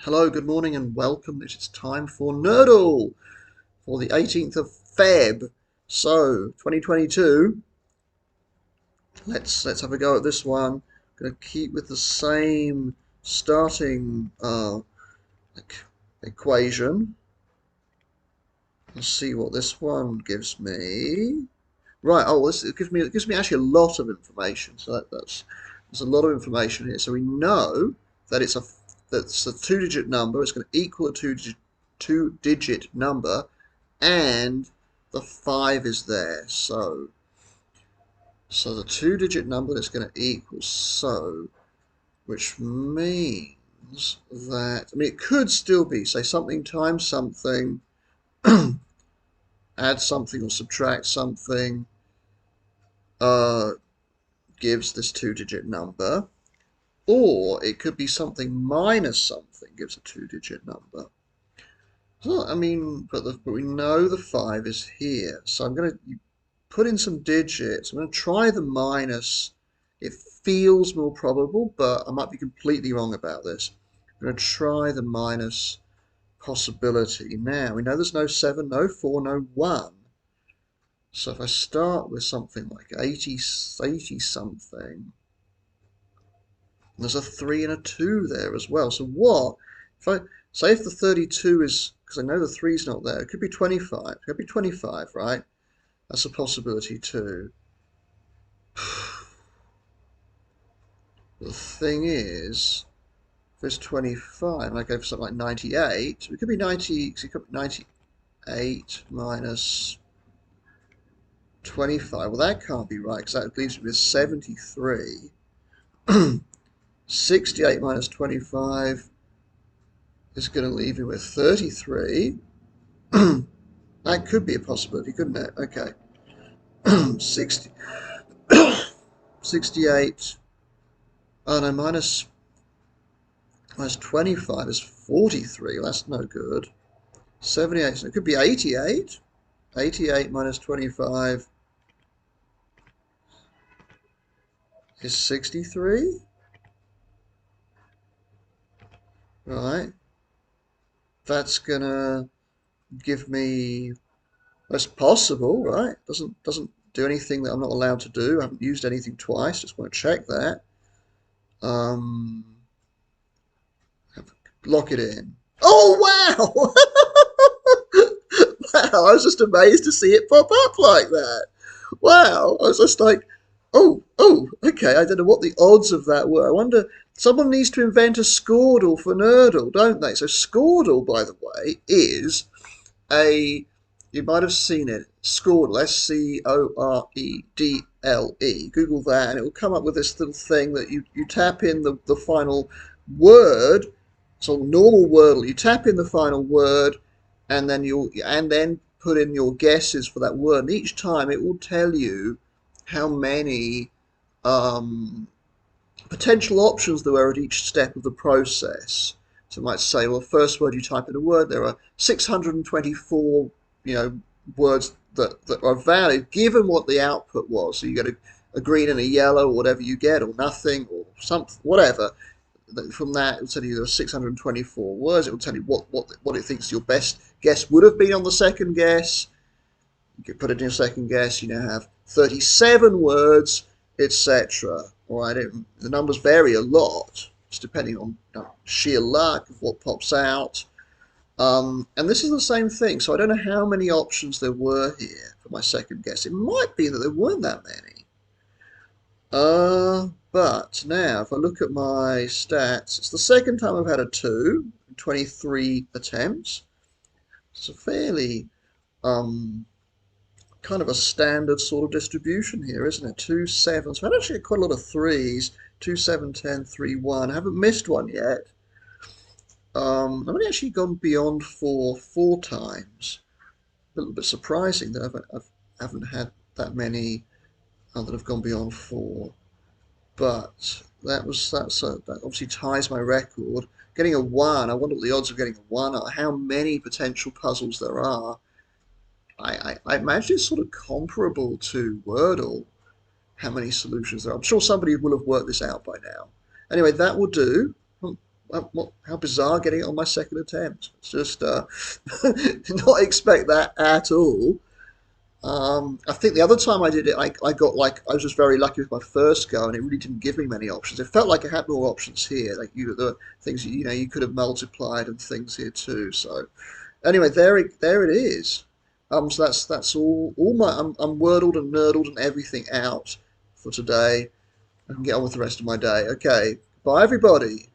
Hello, good morning and welcome. It is time for Nerdle for the 18th of Feb. So, 2022. Let's have a go at this one. I'm going to keep with the same starting equation. Let's see what this one gives me. Right. Oh, it gives me actually a lot of information. So there's a lot of information here. So we know that that's a two-digit number. It's going to equal a two-digit number, and the 5 is there. So the two-digit number that's going to equal which means that it could still be say something times something, add something or subtract something. Gives this two-digit number, or it could be something minus something gives a two-digit number. So, but we know the 5 is here, so I'm going to put in some digits. I'm going to try the minus. It feels more probable, but I might be completely wrong about this. I'm going to try the minus possibility. Now, we know there's no 7, no 4, no 1. So if I start with something like 80 something, there's a 3 and a 2 there as well. So what? If I say if the 32 is, because I know the 3 is not there, it could be 25. It could be 25, right? That's a possibility too. The thing is, if it's 25, and I go for something like 98, it could be 90, so it could be 98 minus 25. Well, that can't be right, because that leaves me with 73. 68 minus 25 is going to leave me with 33. That could be a possibility, couldn't it? Okay. 60, 68. Oh no, minus 25 is 43. Well, that's no good. 78. So it could be 88. 88 minus 25 is 63. Right. That's gonna give me. That's possible, right? Doesn't do anything that I'm not allowed to do. I haven't used anything twice. Just want to check that. Um, Lock it in. Oh wow! Wow! I was just amazed to see it pop up like that. Wow! I was just like, oh, okay. I don't know what the odds of that were. I wonder. Someone needs to invent a Scoredle for Nerdle, don't they? So Scoredle, by the way, is a you might have seen it. Scoredle, Scoredle. Google that, and it will come up with this little thing that you tap in the final word. So normal Wordle, you tap in the final word, and then put in your guesses for that word. And each time it will tell you how many potential options there are at each step of the process. So it might say, well, the first word you type in a word, there are 624, words that are valid given what the output was. So you get a green and a yellow, or whatever you get, or nothing, or something, whatever. From that, it will tell you there are 624 words. It will tell you what it thinks your best guess would have been on the second guess. You can put it in your second guess. You now have 37 words, etc. All right, the numbers vary a lot, just depending on sheer luck of what pops out. And this is the same thing. So I don't know how many options there were here for my second guess. It might be that there weren't that many. But now, if I look at my stats, it's the second time I've had a 2 in 23 attempts. It's a fairly kind of a standard sort of distribution here, isn't it? 2, 7. So I've actually got quite a lot of 3s. 2, 7, 10, 3, 1. I haven't missed one yet. I've only actually gone beyond 4 times. A little bit surprising that I haven't had that many that have gone beyond 4. But that obviously ties my record. Getting a 1, I wonder what the odds of getting a 1 are. How many potential puzzles there are. I imagine it's sort of comparable to Wordle, how many solutions there are. I'm sure somebody will have worked this out by now. Anyway, that will do. how bizarre getting it on my second attempt. It's just did not expect that at all. I think the other time I did it, I got like I was just very lucky with my first go, and it really didn't give me many options. It felt like I had more options here, like the things you could have multiplied and things here too. So anyway, there it is. So that's all my I'm wordled and nerdled and everything out for today. I can get on with the rest of my day. Okay, bye everybody.